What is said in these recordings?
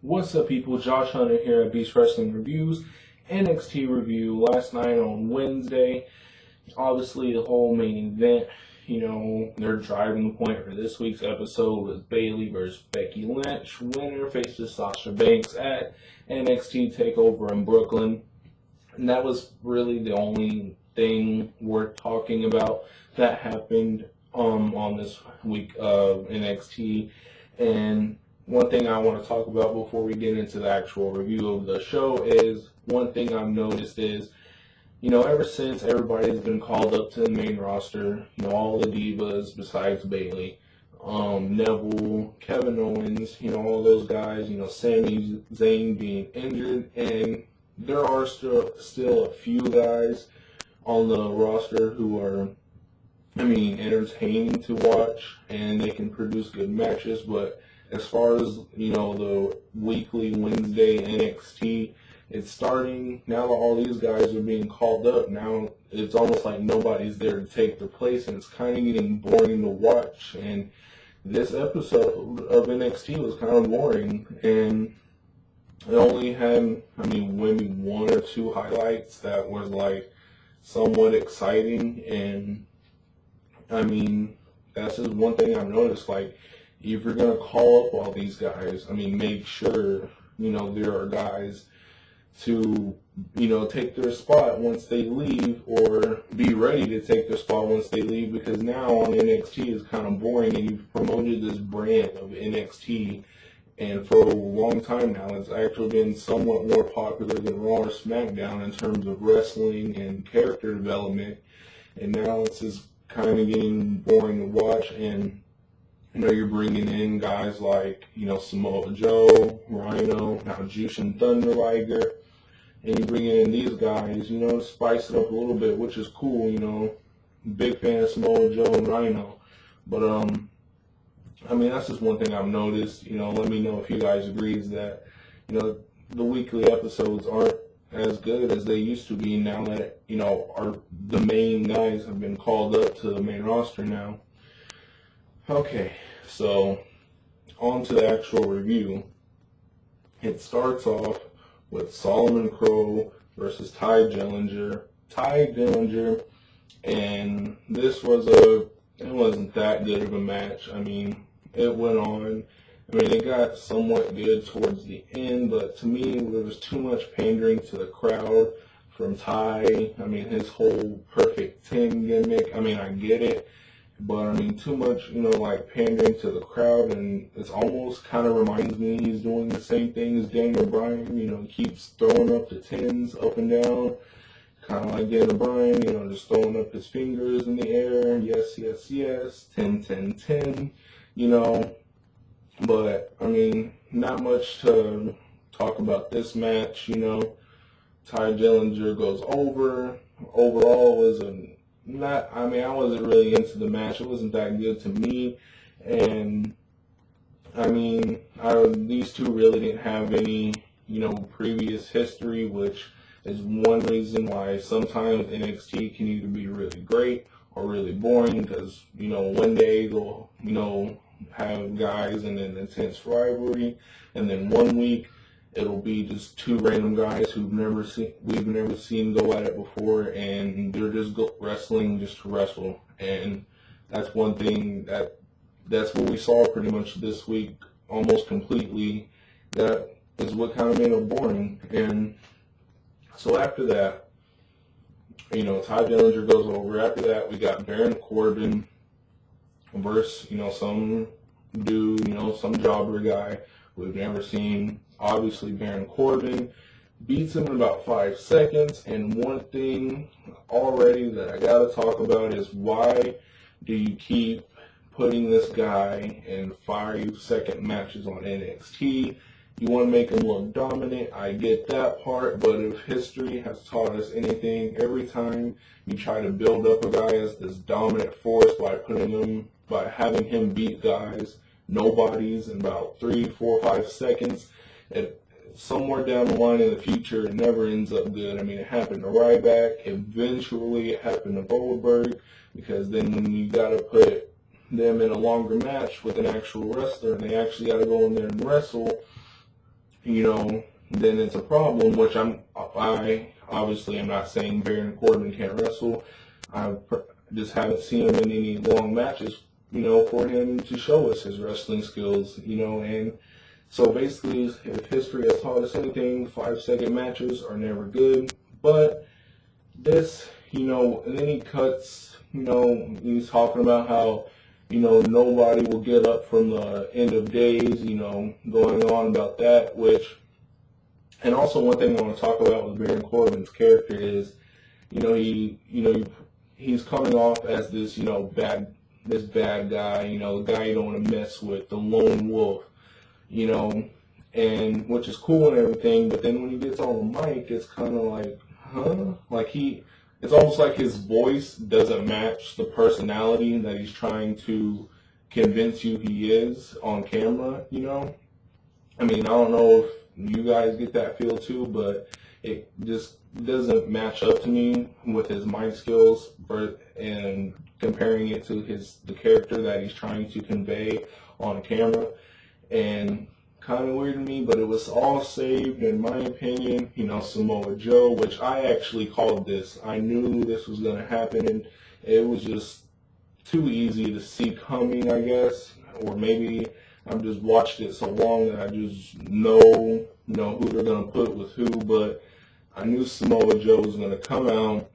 What's up, people? Josh Hunter here at Beast Wrestling Reviews. NXT review last night on Wednesday. Obviously, the whole main event, they're driving the point for this week's episode was Bayley versus Becky Lynch. Winner faces Sasha Banks at NXT TakeOver in Brooklyn. And that was really the only thing worth talking about that happened on this week of NXT. And one thing I want to talk about before we get into the actual review of the show is one thing I've noticed is, ever since everybody's been called up to the main roster, all the divas besides Bayley, Neville, Kevin Owens, all those guys, Sami Zayn being injured, and there are still a few guys on the roster who are, entertaining to watch, and they can produce good matches, but as far as, the weekly Wednesday NXT, it's starting, now that all these guys are being called up, now it's almost like nobody's there to take their place, and it's kind of getting boring to watch, and this episode of NXT was kind of boring, and it only had, maybe one or two highlights that was, somewhat exciting, and, that's just one thing I've noticed, if you're going to call up all these guys, make sure, there are guys to, take their spot once they leave or be ready to take their spot once they leave, because now on NXT is kind of boring, and you've promoted this brand of NXT, and for a long time now it's actually been somewhat more popular than Raw or SmackDown in terms of wrestling and character development, and now it's just kind of getting boring to watch, and you're bringing in guys like, Samoa Joe, Rhino, now Jushin Thunder Liger, and you're bringing in these guys, to spice it up a little bit, which is cool, big fan of Samoa Joe and Rhino. But, that's just one thing I've noticed, let me know if you guys agree is that, the weekly episodes aren't as good as they used to be now that, the main guys have been called up to the main roster now. Okay, so on to the actual review. It starts off with Solomon Crowe versus Ty Dillinger. And this was it wasn't that good of a match. It went on. It got somewhat good towards the end, but to me, there was too much pandering to the crowd from Ty. His whole Perfect 10 gimmick, I get it. But, too much, pandering to the crowd, and it almost kind of reminds me he's doing the same thing as Daniel Bryan, he keeps throwing up the 10s up and down, kind of like Daniel Bryan, just throwing up his fingers in the air, yes, yes, yes, 10, 10, 10, but, not much to talk about this match, Ty Dillinger goes over. Overall was I wasn't really into the match. It wasn't that good to me. And, these two really didn't have any, previous history, which is one reason why sometimes NXT can either be really great or really boring, because, one day they'll, have guys in an intense rivalry, and then one week it'll be just two random guys we've never seen go at it before, and they're just wrestling just to wrestle. And that's one thing that's what we saw pretty much this week, almost completely. That is what kind of made it boring. And so after that, Ty Dillinger goes over. After that, we got Baron Corbin versus, some dude, some jobber guy we've never seen. Obviously, Baron Corbin beats him in about 5 seconds. And one thing already that I got to talk about is, why do you keep putting this guy in 5-second matches on NXT? You want to make him look dominant. I get that part. But if history has taught us anything, every time you try to build up a guy as this dominant force by having him beat guys, nobodies, in about 3, 4, 5 seconds, somewhere down the line in the future, it never ends up good. It happened to Ryback. Eventually, it happened to Goldberg, because then when you got to put them in a longer match with an actual wrestler, and they actually got to go in there and wrestle, then it's a problem, which I obviously am not saying Baron Corbin can't wrestle. I just haven't seen him in any long matches, for him to show us his wrestling skills, and so basically, if history has taught us anything, 5-second matches are never good, but this, and then he cuts, he's talking about how, nobody will get up from the end of days, going on about that, and also one thing I want to talk about with Baron Corbin's character is, he's coming off as this, bad guy, the guy you don't want to mess with, the lone wolf, and which is cool and everything, but then when he gets on the mic, it's kind of like, huh? Like it's almost like his voice doesn't match the personality that he's trying to convince you he is on camera, I mean, I don't know if you guys get that feel too, but it just doesn't match up to me with his mic skills and comparing it to the character that he's trying to convey on camera. And kind of weird to me, but it was all saved, in my opinion, Samoa Joe, which I actually called this. I knew this was going to happen, and it was just too easy to see coming, I guess, or maybe I've just watched it so long that I just know, who they're going to put with who, but I knew Samoa Joe was going to come out,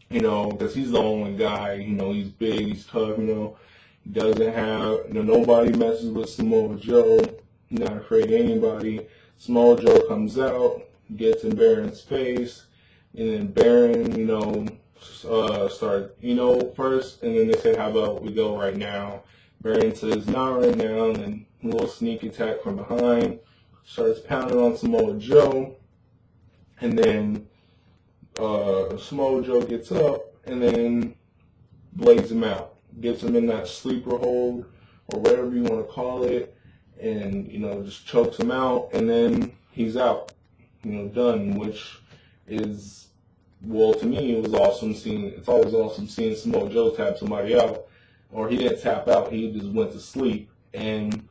because he's the only guy, he's big, he's tough, he doesn't have, nobody messes with Samoa Joe. Not afraid of anybody. Samoa Joe comes out, gets in Baron's face, and then Baron, start, first, and then they say, how about we go right now? Baron says, not right now, and then a little sneak attack from behind, starts pounding on Samoa Joe, and then Samoa Joe gets up, and then blades him out, gets him in that sleeper hold, or whatever you want to call it, and, just chokes him out, and then he's out, done, which is, well, to me, it's always awesome seeing Samoa Joe tap somebody out, or he didn't tap out, he just went to sleep, and,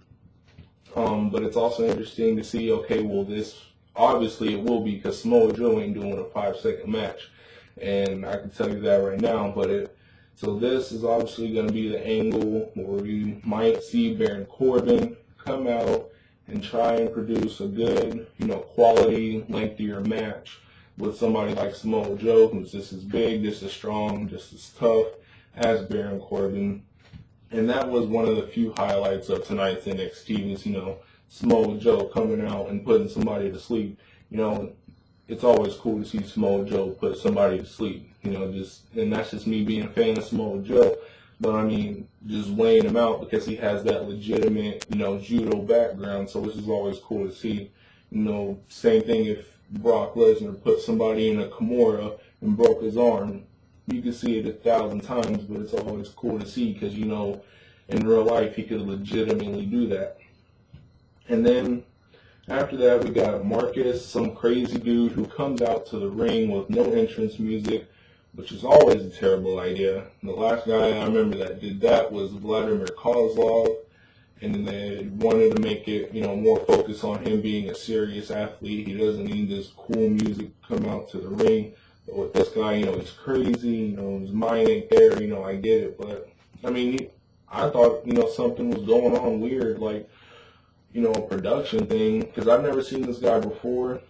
but it's also interesting to see, okay, well, this, obviously it will be, because Samoa Joe ain't doing a 5-second match, and I can tell you that right now, so this is obviously going to be the angle where we might see Baron Corbin come out and try and produce a good, quality, lengthier match with somebody like Samoa Joe, who's just as big, just as strong, just as tough as Baron Corbin. And that was one of the few highlights of tonight's NXT was, Samoa Joe coming out and putting somebody to sleep. It's always cool to see Samoa Joe put somebody to sleep, and that's just me being a fan of Samoa Joe. But I mean, just weighing him out because he has that legitimate, judo background. So this is always cool to see. Same thing if Brock Lesnar put somebody in a Kimura and broke his arm. You can see it 1,000 times, but it's always cool to see because, in real life he could legitimately do that. And then after that, we got Marcus, some crazy dude who comes out to the ring with no entrance music, which is always a terrible idea. The last guy I remember that did that was Vladimir Kozlov, and then they wanted to make it, more focused on him being a serious athlete. He doesn't need this cool music to come out to the ring. But with this guy, he's crazy, his mind ain't there, I get it. But, I mean, I thought, something was going on weird, like, a production thing, because I've never seen this guy before.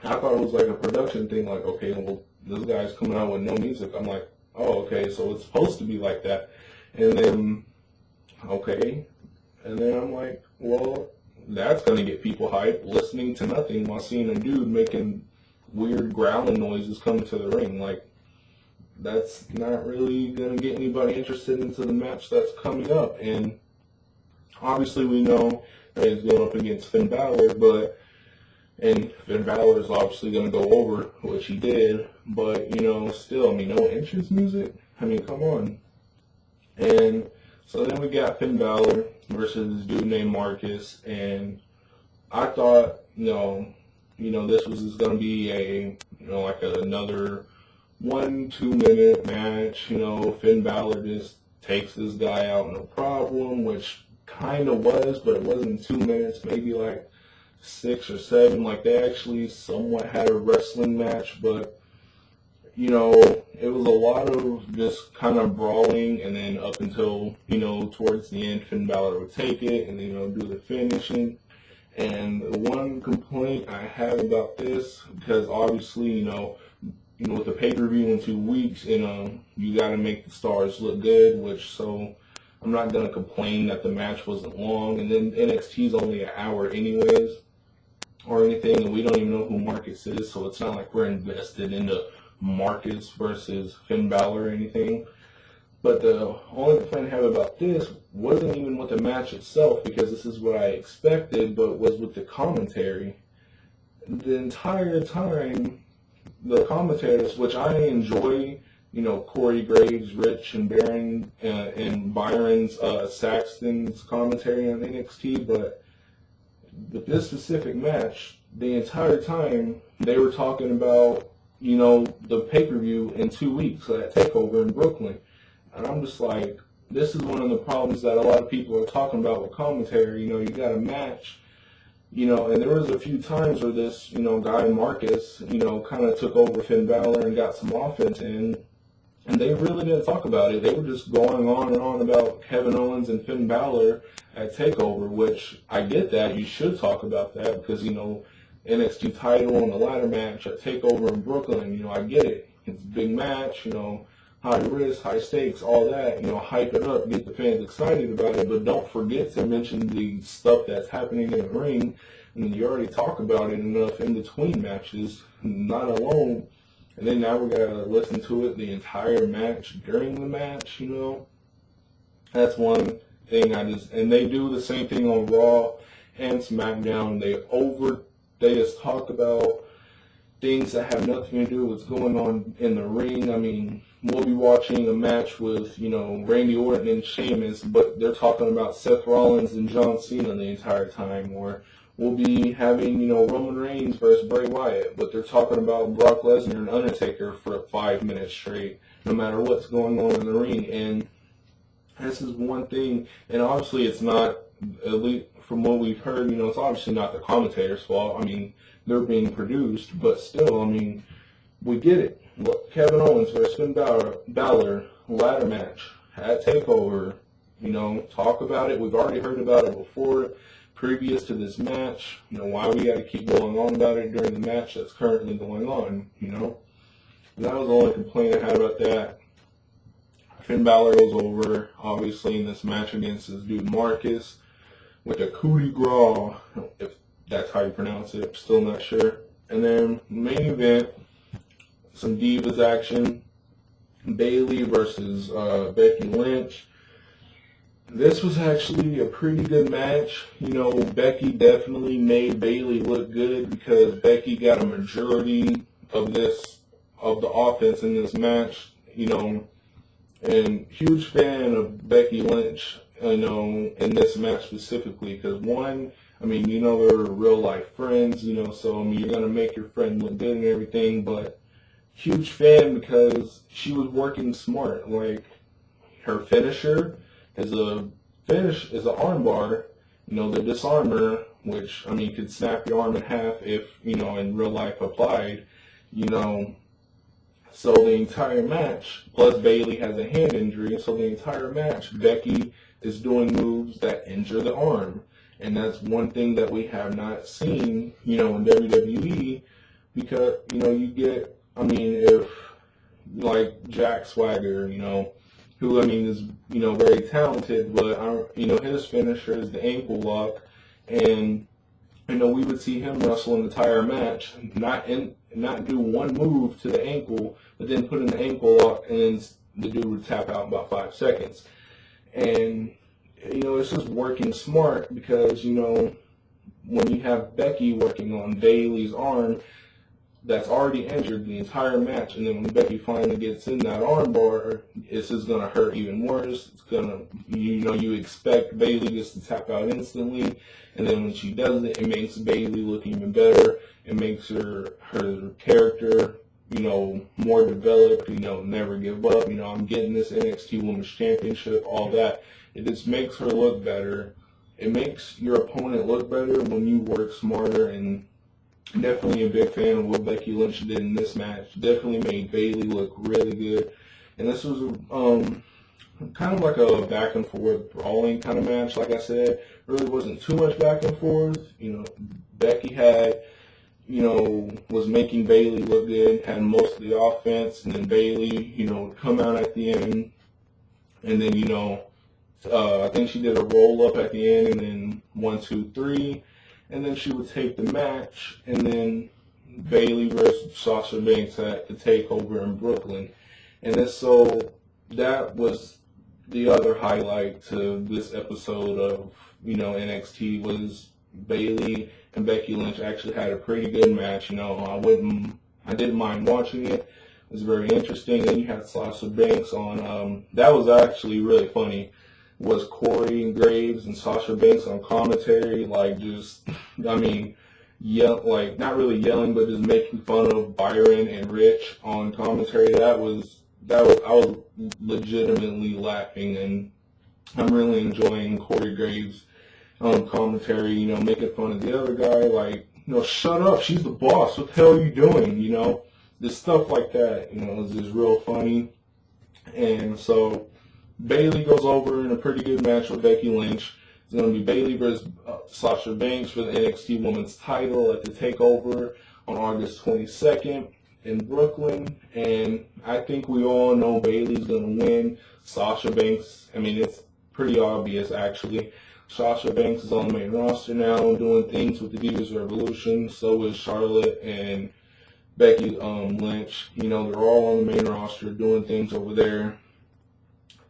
I thought it was like a production thing, like, okay, well, this guy's coming out with no music. I'm like, oh, okay, so it's supposed to be like that. And then, okay. And then I'm like, well, that's going to get people hyped, listening to nothing while seeing a dude making weird growling noises coming to the ring. Like, that's not really going to get anybody interested into the match that's coming up. And obviously we know that he's going up against Finn Balor, and Finn Balor is obviously going to go over, which he did, but, still, no entrance music? I mean, come on. And so then we got Finn Balor versus this dude named Marcus, and I thought, this was just going to be like another 1-2 minute match, Finn Balor just takes this guy out, no problem, which kind of was, but it wasn't 2 minutes, maybe like 6 or 7. Like, they actually somewhat had a wrestling match, but, you know, it was a lot of just kind of brawling, and then up until, you know, towards the end, Finn Balor would take it and, you know, do the finishing. And the one complaint I have about this, because obviously, you know, with the pay-per-view in 2 weeks, you got to make the stars look good, so I'm not going to complain that the match wasn't long. And then NXT is only an hour anyways, or anything, and we don't even know who Marcus is, so it's not like we're invested into Marcus versus Finn Balor or anything. But the only complaint I have about this wasn't even with the match itself, because this is what I expected, but was with the commentary. The entire time, the commentators, which I enjoy, you know, Corey Graves, Rich, and Baron, and Byron's, Saxton's commentary on NXT, but with this specific match, the entire time they were talking about, you know, the pay-per-view in 2 weeks, that TakeOver in Brooklyn. And I'm just like, this is one of the problems that a lot of people are talking about with commentary. You know, you got a match, you know, and there was a few times where this, you know, guy Marcus, you know, kind of took over Finn Balor and got some offense in, and they really didn't talk about it. They were just going on and on about Kevin Owens and Finn Balor at TakeOver, which I get that. You should talk about that because, you know, NXT title and the ladder match at TakeOver in Brooklyn, you know, I get it. It's a big match, you know, high risk, high stakes, all that, you know, hype it up, get the fans excited about it, but don't forget to mention the stuff that's happening in the ring. And you already talk about it enough in between matches, not alone. And then now we gotta listen to it the entire match during the match, you know. That's one thing and they do the same thing on Raw and SmackDown. They just talk about things that have nothing to do with what's going on in the ring. I mean, we'll be watching a match with, you know, Randy Orton and Sheamus, but they're talking about Seth Rollins and John Cena the entire time. Or we'll be having, you know, Roman Reigns versus Bray Wyatt, but they're talking about Brock Lesnar and Undertaker for 5 minutes straight, no matter what's going on in the ring. And this is one thing, and obviously it's not, at least from what we've heard, you know, it's obviously not the commentator's fault. I mean, they're being produced, but still, I mean, we get it. Look, Kevin Owens versus Finn Balor ladder match at TakeOver. You know, talk about it. We've already heard about it before, previous to this match. You know, why we got to keep going on about it during the match that's currently going on, you know. And that was the only complaint I had about that. Finn Balor goes over, obviously, in this match against this dude Marcus with a coup de grace, if that's how you pronounce it. I'm still not sure. And then main event, some Divas action. Bayley versus Becky Lynch. This was actually a pretty good match. You know, Becky definitely made Bayley look good because Becky got a majority of the offense in this match. You know, and huge fan of Becky Lynch, you know, in this match specifically because one, I mean, you know, they're real life friends, you know, so I mean, you're gonna make your friend look good and everything, but huge fan because she was working smart. Like, her finisher is an armbar, you know, the disarmer, which, I mean, could snap your arm in half if, you know, in real life applied, you know. So the entire match, plus Bayley has a hand injury, so the entire match, Becky is doing moves that injure the arm. And that's one thing that we have not seen, you know, in WWE, because, you know, you get, I mean, if, like, Jack Swagger, you know, who, I mean, is, you know, very talented, but, you know, his finisher is the ankle lock, and, you know, we would see him wrestle an entire match, not do one move to the ankle, but then put in the ankle lock, and then the dude would tap out in about 5 seconds. And, you know, it's just working smart because, you know, when you have Becky working on Bayley's arm that's already injured the entire match, and then when Becky finally gets in that armbar, it's just going to hurt even worse. It's going to, you know, you expect Bayley just to tap out instantly, and then when she does it, it makes Bayley look even better. It makes her character, you know, more developed, you know, never give up. You know, I'm getting this NXT Women's Championship, all that. It just makes her look better. it makes your opponent look better when you work smarter, and definitely a big fan of what Becky Lynch did in this match. Definitely made Bayley look really good. And this was kind of like a back and forth brawling kind of match. Like I said, really wasn't too much back and forth. Becky had, was making Bayley look good, had most of the offense, and then Bayley, would come out at the end, and then, I think she did a roll up at the end, and then 1, 2, 3, and then she would take the match, and then Bayley versus Sasha Banks at the takeover in Brooklyn. And so that was the other highlight to this episode of, NXT, was Bayley and Becky Lynch actually had a pretty good match. I didn't mind watching it. It was very interesting. And you had Sasha Banks on, that was actually really funny, was Corey Graves and Sasha Banks on commentary, not really yelling, but just making fun of Byron and Rich on commentary. I was legitimately laughing, and I'm really enjoying Corey Graves on commentary, making fun of the other guy, shut up, she's the boss, what the hell are you doing, just stuff like that, is just real funny. And so Bayley goes over in a pretty good match with Becky Lynch. It's going to be Bayley versus Sasha Banks for the NXT Women's title at the TakeOver on August 22nd in Brooklyn. And I think we all know Bayley's going to win. Sasha Banks, it's pretty obvious actually. Sasha Banks is on the main roster now, doing things with the Divas Revolution. So is Charlotte and Becky Lynch. They're all on the main roster doing things over there.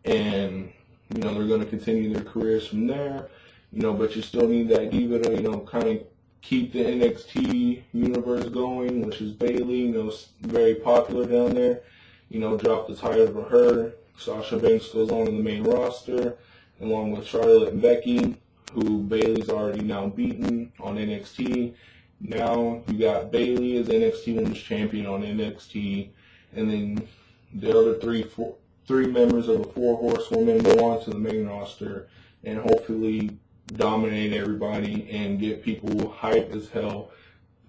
And, they're going to continue their careers from there. But you still need that diva to, kind of keep the NXT universe going, which is Bayley. Very popular down there. Drop the title for her. Sasha Banks goes on in the main roster, along with Charlotte and Becky, who Bayley's already now beaten on NXT. Now you got Bayley as NXT Women's Champion on NXT, and then the other three members of the Four Horsewomen go on to the main roster and hopefully dominate everybody and get people hyped as hell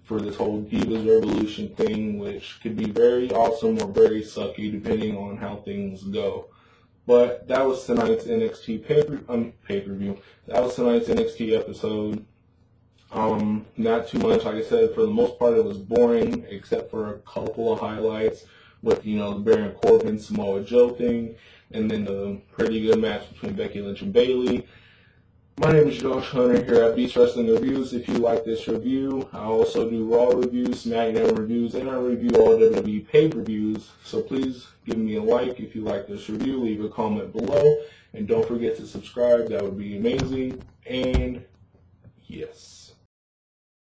for this whole Divas Revolution thing, which could be very awesome or very sucky depending on how things go. But that was tonight's NXT pay-per-view. That was tonight's NXT episode. Not too much. Like I said, for the most part, it was boring, except for a couple of highlights with, the Baron Corbin Samoa Joe thing, and then the pretty good match between Becky Lynch and Bayley. My name is Josh Hunter here at Beast Wrestling Reviews. If you like this review, I also do Raw reviews, SmackDown reviews, and I review all WWE pay-per-views. So please give me a like if you like this review. Leave a comment below. And don't forget to subscribe. That would be amazing. And yes.